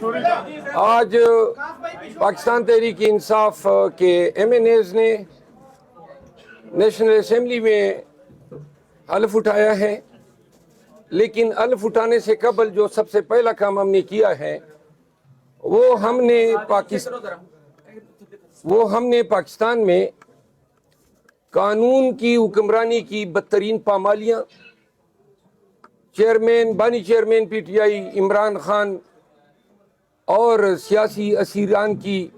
آج پاکستان تحریک انصاف کے M N as نے نیشنل اسمبلی میں حلف اٹھایا ہے، لیکن حلف اٹھانے سے قبل جو سب سے پہلا کام ہم نے کیا ہے وہ ہم نے پاکستان میں قانون کی حکمرانی کی بدترین پامالیاں، بانی chairman P T I Imran Khan اور سیاسی اسیران کی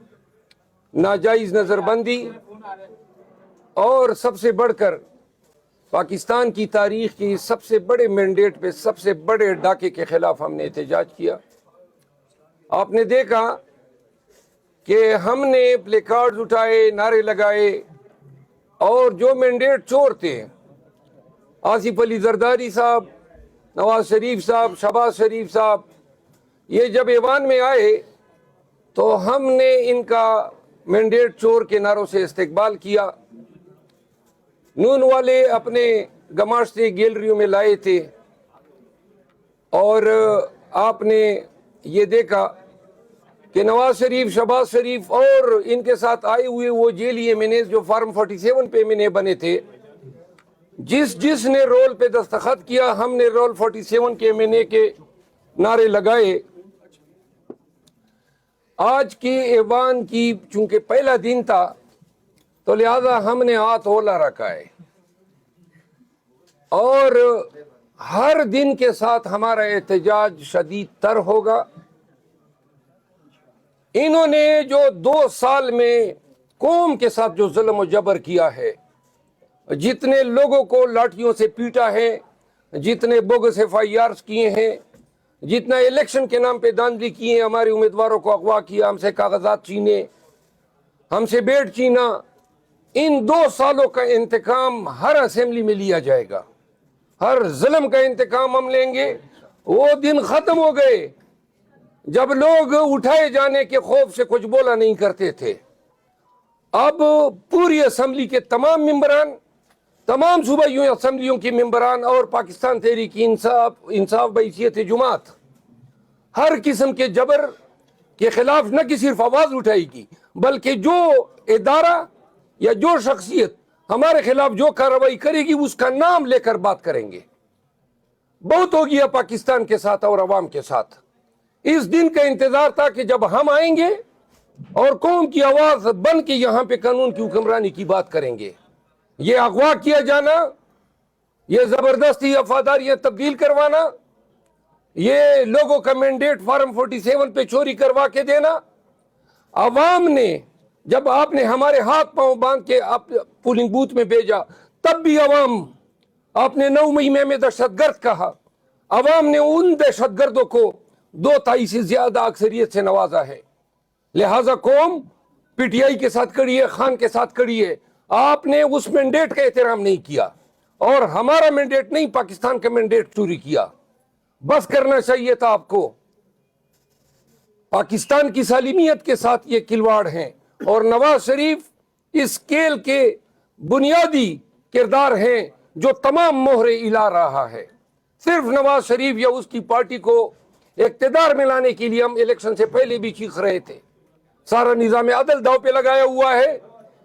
ناجائز نظر بندی، اور سب سے بڑھ کر پاکستان کی تاریخ کی سب سے بڑے مینڈیٹ پہ سب سے بڑے ڈاکے کے خلاف ہم نے احتجاج کیا۔ آپ نے دیکھا کہ ہم نے پلے کارڈز اٹھائے، نعرے لگائے، اور جو مینڈیٹ چور تھے، آصف علی زرداری صاحب، نواز شریف صاحب، شہباز شریف صاحب، یہ جب ایوان میں آئے تو ہم نے ان کا مینڈیٹ چور کے نعروں سے استقبال کیا۔ نون والے اپنے گماشتے گیلریوں میں لائے تھے، اور آپ نے یہ دیکھا کہ نواز شریف، شہباز شریف اور ان کے ساتھ آئے ہوئے وہ جیلی ایم این ایز جو فارم 47 پہ ایم این اے بنے تھے، جس نے رول پہ دستخط کیا، ہم نے رول 47 کے ایم این اے کے نعرے لگائے۔ آج کی ایوان کی چونکہ پہلا دن تھا تو لہذا ہم نے ہاتھ اولا رکھا ہے، اور ہر دن کے ساتھ ہمارا احتجاج شدید تر ہوگا۔ انہوں نے جو 2 سال میں قوم کے ساتھ جو ظلم و جبر کیا ہے، جتنے لوگوں کو لاٹھیوں سے پیٹا ہے، جتنے بوگس ایف آئی آرز کیے ہیں، جتنا الیکشن کے نام پہ دھاندلی کی ہیں، ہمارے امیدواروں کو اغوا کیا، ہم سے کاغذات چھینے، ہم سے بیٹ چھینا، ان 2 سالوں کا انتقام ہر اسمبلی میں لیا جائے گا۔ ہر ظلم کا انتقام ہم لیں گے۔ وہ دن ختم ہو گئے جب لوگ اٹھائے جانے کے خوف سے کچھ بولا نہیں کرتے تھے۔ اب پوری اسمبلی کے تمام ممبران، تمام صوبائی اسمبلیوں کے ممبران اور پاکستان تحریک انصاف بحیثیت جماعت ہر قسم کے جبر کے خلاف نہ کہ صرف آواز اٹھائے گی، بلکہ جو ادارہ یا جو شخصیت ہمارے خلاف جو کارروائی کرے گی اس کا نام لے کر بات کریں گے۔ بہت ہو گیا پاکستان کے ساتھ اور عوام کے ساتھ۔ اس دن کا انتظار تھا کہ جب ہم آئیں گے اور قوم کی آواز بن کے یہاں پہ قانون کی حکمرانی کی بات کریں گے۔ یہ اغوا کیا جانا، یہ زبردستی وفاداریاں تبدیل کروانا، یہ لوگوں کا مینڈیٹ فارم 47 پہ چوری کروا کے دینا، عوام نے جب آپ نے ہمارے ہاتھ پاؤں باندھ کے پولنگ بوتھ میں بھیجا، تب بھی عوام، آپ نے 9 مئی میں ہمیں دہشت گرد کہا، عوام نے ان دہشت گردوں کو 2/3 سے زیادہ اکثریت سے نوازا ہے۔ لہٰذا قوم پی ٹی آئی کے ساتھ کڑی ہے، خان کے ساتھ کڑی ہے۔ آپ نے اس مینڈیٹ کا احترام نہیں کیا، اور ہمارا مینڈیٹ نہیں، پاکستان کا مینڈیٹ چوری کیا۔ بس کرنا چاہیے تھا آپ کو۔ پاکستان کی سالمیت کے ساتھ یہ کھلواڑ ہیں، اور نواز شریف اس کھیل کے بنیادی کردار ہیں جو تمام مہرے ہلا رہا ہے۔ صرف نواز شریف یا اس کی پارٹی کو اقتدار میں لانے کے لیے ہم الیکشن سے پہلے بھی چیخ رہے تھے۔ سارا نظام عدل داؤ پہ لگایا ہوا ہے۔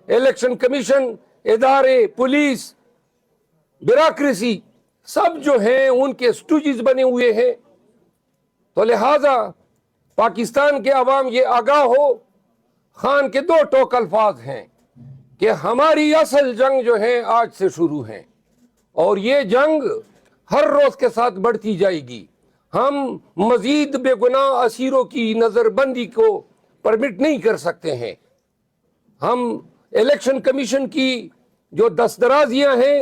الیکشن کمیشن، ادارے، پولیس، بیوروکریسی، سب جو ہیں ان کے سٹوجز بنے ہوئے ہیں۔ تو لہٰذا پاکستان کے عوام یہ آگاہ ہو، خان کے 2 ٹوک الفاظ ہیں کہ ہماری اصل جنگ جو ہے آج سے شروع ہے، اور یہ جنگ ہر روز کے ساتھ بڑھتی جائے گی۔ ہم مزید بے گناہ اسیروں کی نظر بندی کو پرمٹ نہیں کر سکتے ہیں۔ ہم الیکشن کمیشن کی جو دسترازیاں ہیں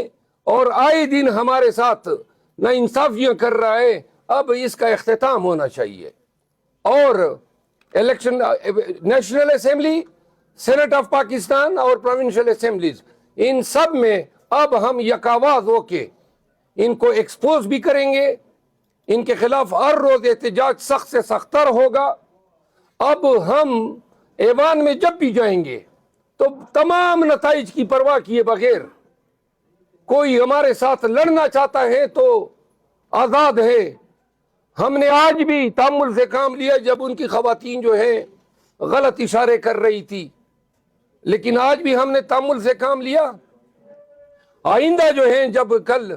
اور آئے دن ہمارے ساتھ ناانصافیاں کر رہا ہے، اب اس کا اختتام ہونا چاہیے۔ اور election, national assembly, senate of Pakistan اور پروونشل اسمبلیز، ان سب میں اب ہم یکاواز ہو کے ان کو ایکسپوز بھی کریں گے۔ ان کے خلاف ہر روز احتجاج سخت سے سخت تر ہوگا۔ اب ہم ایوان میں جب بھی جائیں گے تو تمام نتائج کی پرواہ کیے بغیر، کوئی ہمارے ساتھ لڑنا چاہتا ہے تو آزاد ہے، ہم نے آج بھی تحمل سے کام لیا جب ان کی خواتین جو ہیں غلط اشارے کر رہی تھی، لیکن آج بھی ہم نے تحمل سے کام لیا۔ آئندہ جو ہیں جب کل